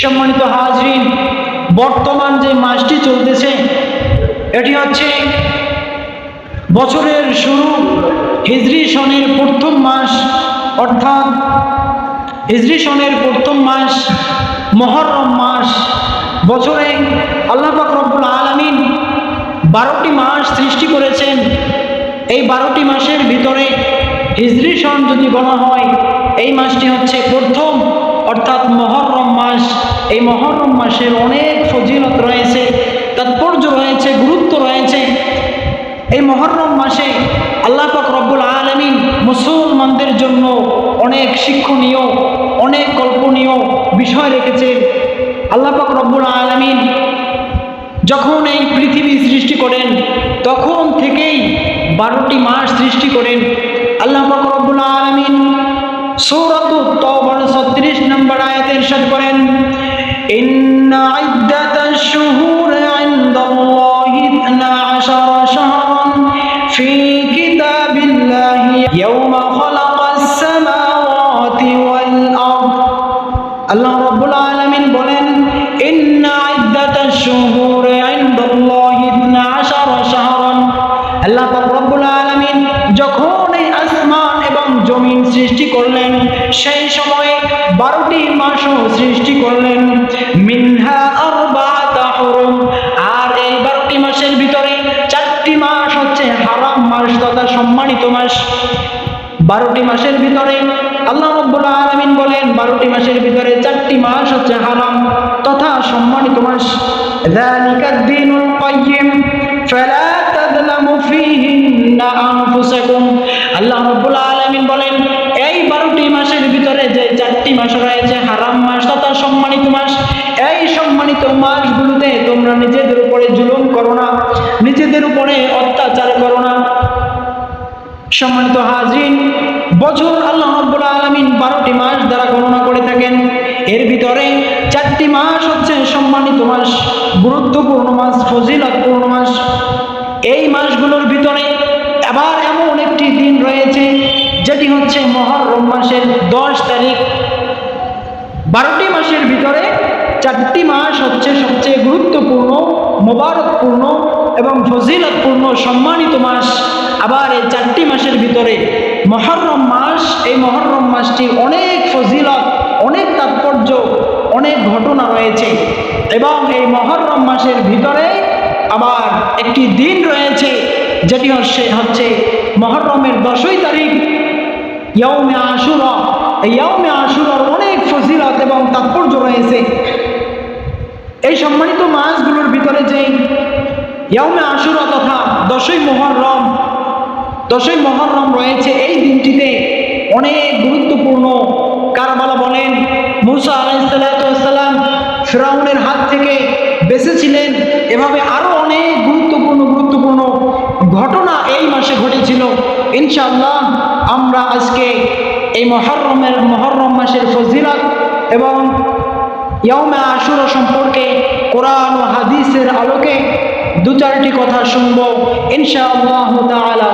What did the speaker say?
সম্মানিত হাজরিন, বর্তমান যে মাসটি চলতেছে এটি হচ্ছে বছরের শুরু, হিজরি সনের প্রথম মাস, অর্থাৎ হিজরি সনের প্রথম মাস মুহররম মাস। বছরে আল্লাহ পাক রব্বুল আলামিন 12টি মাস সৃষ্টি করেছেন। এই 12টি মাসের ভিতরে হিজরি সন যদি বলা হয়, এই মাসটি হচ্ছে প্রথম, অর্থাৎ মুহররম মাস। এই মুহররম মাসের অনেক ফজিলত রয়েছে, তাৎপর্য রয়েছে, গুরুত্ব রয়েছে। এই মুহররম মাসে আল্লাহ পাক রব্বুল আলামিন মুসলমানদের জন্য অনেক শিক্ষণীয়, অনেক কল্পনীয় বিষয় রেখেছেন। আল্লাহ পাক রব্বুল আলামিন যখন এই পৃথিবী সৃষ্টি করেন তখন থেকেই 12টি মাস সৃষ্টি করেন। আল্লাহ পাক রব্বুল আলামিন সূরাতুত তাওবার 36 নম্বর আয়াতে ইরশাদ করেন, ইন্না ইদ্দাতাশ শুহুরি ইনদাল্লাহি 12 শাহরান ফি কিতাবিল্লাহি ইয়াওমা খালাকাস সামাওয়াতি ওয়াল আরদ। আল্লাহ রাব্বুল আলামিন বলেন, ইন্না ইদ্দাতাশ শুহুরি ইনদাল্লাহি 12 শাহরান। আল্লাহ পাক রব্বুল আলামিন যখন এই আসমান এবং জমিন সৃষ্টি করলেন সেই সময়ে 12টি মাসও সৃষ্টি করলেন। মিনহা আরবাআতা হুরুম, আর এই 12টি মাসের ভিতরে 4টি মাস হচ্ছে হারাম মাস তথা সম্মানিত মাস। 12টি মাসের ভিতরে আল্লাহ রাব্বুল আলামিন বলেন 12টি মাসের ভিতরে 4টি মাস হচ্ছে হারাম তথা সম্মানিত মাস। যালিকাদ দীনুল কাইয়্যিম ফালা তাযলামু ফীহিন্না আনফুসাকুম। আল্লাহ রাব্বুল আলামিন বলেন এই 12টি মাসের ভিতরে যে 4টি মাস রয়েছে হারাম মাস তথা সম্মানিত মাস, এই সম্মানিত মাসগুলোতে তোমরা নিজেদের উপরে জুলুম করো না, নিজেদের উপরে অত্যাচার করো না। সম্মানিত হাজরিন, বছর আল্লাহ রাব্বুল আলামিন 12টি মাস দ্বারা গণনা করে থাকেন। এর ভিতরে 4টি মাস হচ্ছে সম্মানিত মাস, গুরুত্বপূর্ণ মাস, ফজিলতপূর্ণ মাস। এই মাসগুলোর ভিতরে আবার এমন একটি দিন রয়েছে যেটি হচ্ছে মুহররম মাসের 10 তারিখ। 12টি মাসের ভিতরে 4টি মাস হচ্ছে সবচেয়ে গুরুত্বপূর্ণ, মোবারকপূর্ণ এবং ফজিলতপূর্ণ সম্মানিত মাস। আবার এই 4টি মাসের ভিতরে মুহররম মাস, এই মুহররম মাসটি অনেক ফজিলত, অনেক তাৎপর্য, অনেক ঘটনা রয়েছে। এবং এই মুহররম মাসের ভিতরে আবার একটি দিন রয়েছে যেটি হচ্ছে মুহররমের 10ই তারিখ, ইয়াউমে আশুরা। এই ইয়াউমে আশুরার অনেক ফজিলত এবং তাৎপর্য রয়েছে। এই সম্মানিত মাসগুলোর ভিতরে যে ইয়াউমে আশুরা তথা 10ই মুহররম রয়েছে, এই দিনটিতে অনেক গুরুত্বপূর্ণ, কারবালা বলেন, মুসা আলাইহিস সালাম ফিরআউনের হাত থেকে বেঁচেছিলেন, এভাবে আরো অনেক গুরুত্বপূর্ণ ঘটনা এই মাসে ঘটেছিল। ইনশাআল্লাহ আমরা আজকে এই মুহররম মাসের ফজিলত এবং ইয়াউমে আশুরা সম্পর্কে কোরআন ও হাদিসের আলোকে 2-4টি কথা শুনবো ইনশাআল্লাহ তাআলা।